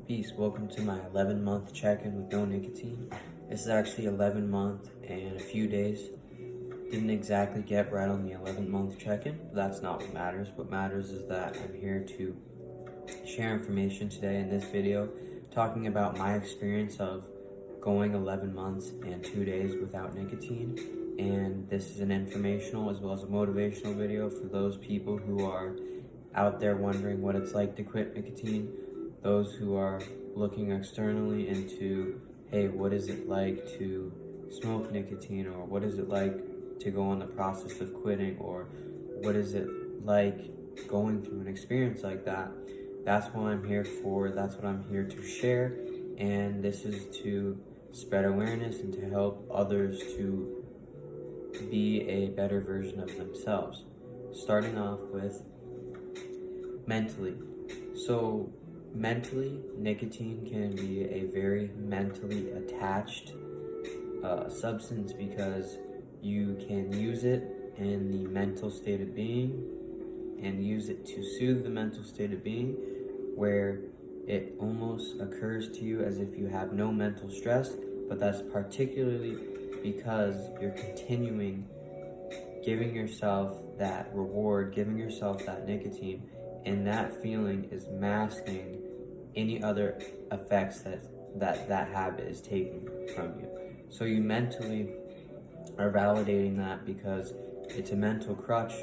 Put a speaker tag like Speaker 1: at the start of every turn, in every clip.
Speaker 1: Peace, welcome to my 11-month check-in with No Nicotine. This is actually 11 month and a few days. Didn't exactly get right on the 11-month check-in, but that's not what matters. What matters is that I'm here to share information today in this video, talking about my experience of going 11 months and 2 days without nicotine. And this is an informational as well as a motivational video for those people who are out there wondering what it's like to quit nicotine, those who are looking externally into, hey, what is it like to smoke nicotine, or what is it like to go on the process of quitting, or what is it like going through an experience like that. That's what I'm here for. That's what I'm here to share. And this is to spread awareness and to help others to be a better version of themselves. Starting off with mentally. So mentally, nicotine can be a very mentally attached substance because you can use it in the mental state of being and use it to soothe the mental state of being, where it almost occurs to you as if you have no mental stress, but that's particularly because you're continuing giving yourself that reward, giving yourself that nicotine, and that feeling is masking any other effects that habit is taking from you. So you mentally are validating that because it's a mental crutch,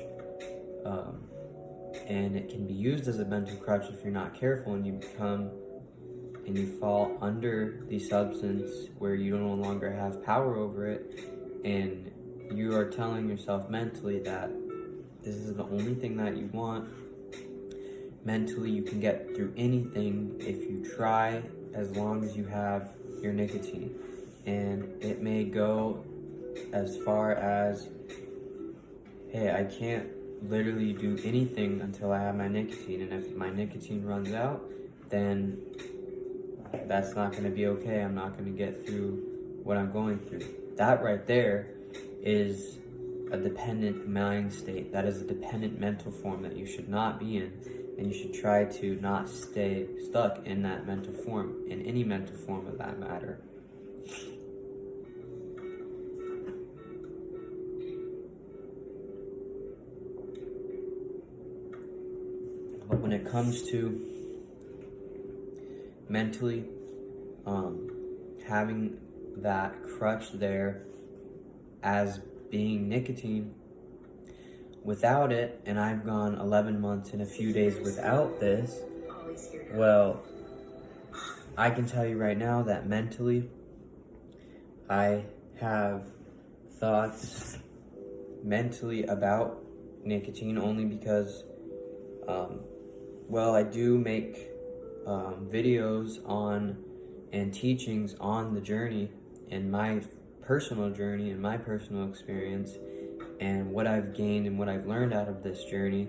Speaker 1: and it can be used as a mental crutch if you're not careful and you fall under the substance where you no longer have power over it, and you are telling yourself mentally that this is the only thing that you want. Mentally, you can get through anything if you try, as long as you have your nicotine. And it may go as far as, hey, I can't literally do anything until I have my nicotine, and if my nicotine runs out, then that's not going to be okay. I'm not going to get through what I'm going through. That right there is a dependent mind state. That is a dependent mental form that you should not be in, and you should try to not stay stuck in that mental form, in any mental form of that matter. But when it comes to mentally, having that crutch there as being nicotine, without it, and I've gone 11 months and a few days without this, well, I can tell you right now that mentally, I have thoughts mentally about nicotine only because, I do make videos on and teachings on the journey and my personal journey and my personal experience and what I've gained and what I've learned out of this journey,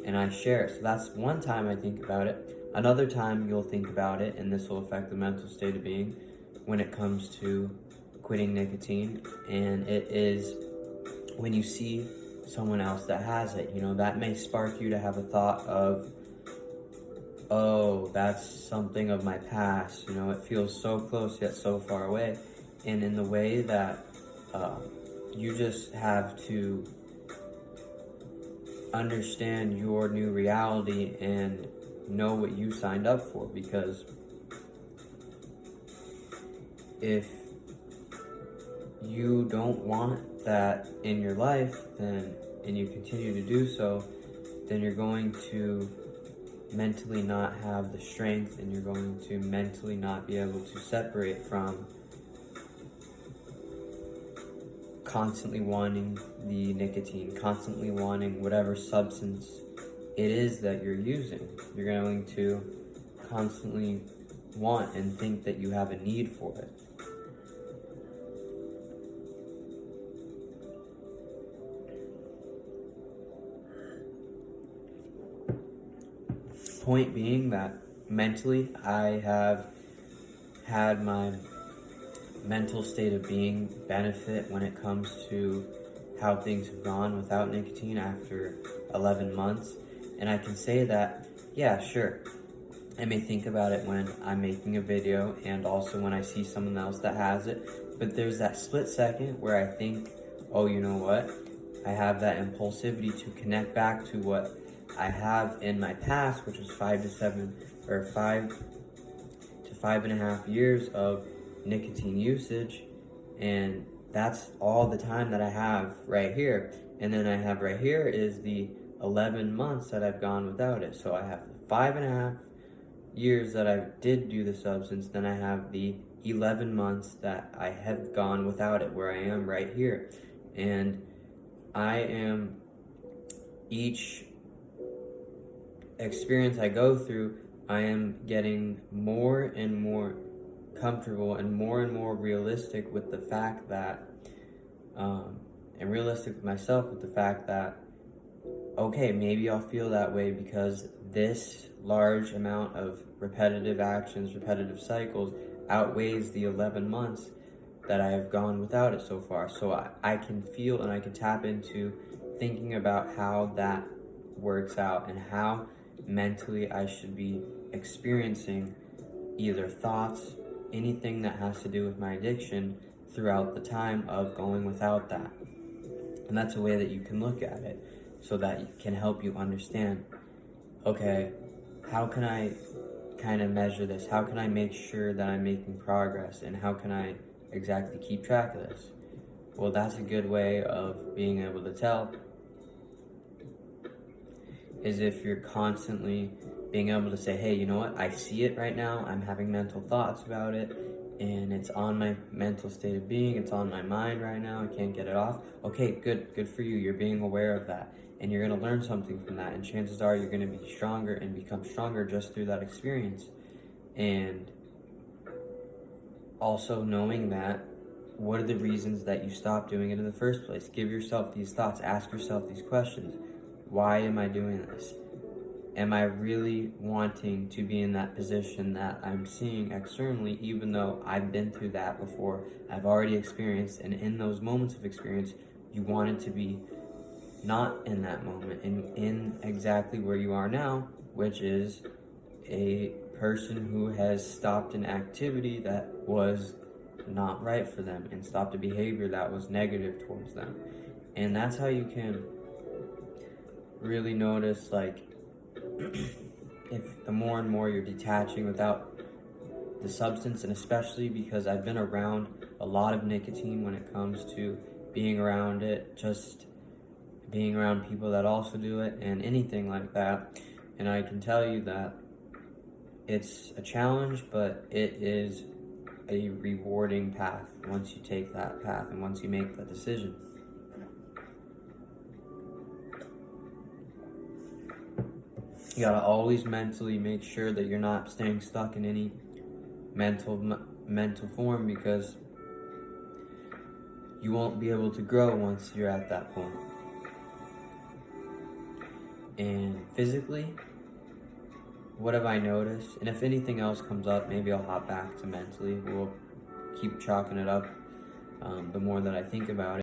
Speaker 1: and I share it. So that's one time I think about it. Another time you'll think about it, and this will affect the mental state of being when it comes to quitting nicotine, and it is when you see someone else that has it. That may spark you to have a thought of, oh, that's something of my past. It feels so close yet so far away. And in the way that you just have to understand your new reality and know what you signed up for, because if you don't want that in your life, and you continue to do so, then you're going to mentally not have the strength, and you're going to mentally not be able to separate from constantly wanting the nicotine, constantly wanting whatever substance it is that you're using. You're going to constantly want and think that you have a need for it. Point being that mentally, I have had my mental state of being benefit when it comes to how things have gone without nicotine after 11 months. And I can say that, yeah, sure, I may think about it when I'm making a video and also when I see someone else that has it, but there's that split second where I think, oh, you know what? I have that impulsivity to connect back to what I have in my past, which was 5 to 5.5 years of nicotine usage, and that's all the time that I have right here. And then I have right here is the 11 months that I've gone without it. So I have 5.5 years that I did do the substance, then I have the 11 months that I have gone without it, where I am right here. And I am, each experience I go through, I am getting more and more comfortable and more realistic with the fact that, and realistic with myself with the fact that, okay, maybe I'll feel that way because this large amount of repetitive actions, repetitive cycles outweighs the 11 months that I have gone without it so far. So I can feel and I can tap into thinking about how that works out and how mentally I should be experiencing either thoughts, anything that has to do with my addiction throughout the time of going without that. And that's a way that you can look at it so that it can help you understand, okay, how can I kind of measure this? How can I make sure that I'm making progress? And how can I exactly keep track of this? Well, that's a good way of being able to tell, is if you're constantly being able to say, hey, you know what, I see it right now, I'm having mental thoughts about it, and it's on my mental state of being, it's on my mind right now, I can't get it off. Okay, good for you, you're being aware of that, and you're gonna learn something from that, and chances are you're gonna be stronger and become stronger just through that experience. And also knowing that, what are the reasons that you stopped doing it in the first place? Give yourself these thoughts, ask yourself these questions. Why am I doing this? Am I really wanting to be in that position that I'm seeing externally, even though I've been through that before, I've already experienced, and in those moments of experience, you wanted to be not in that moment and in exactly where you are now, which is a person who has stopped an activity that was not right for them and stopped a behavior that was negative towards them. And that's how you can really notice, like, if the more and more you're detaching without the substance, and especially because I've been around a lot of nicotine when it comes to being around it, just being around people that also do it and anything like that. And I can tell you that it's a challenge, but it is a rewarding path once you take that path and once you make that decision. You gotta always mentally make sure that you're not staying stuck in any mental form, because you won't be able to grow once you're at that point. And physically, what have I noticed? And if anything else comes up, maybe I'll hop back to mentally. We'll keep chalking it up the more that I think about it.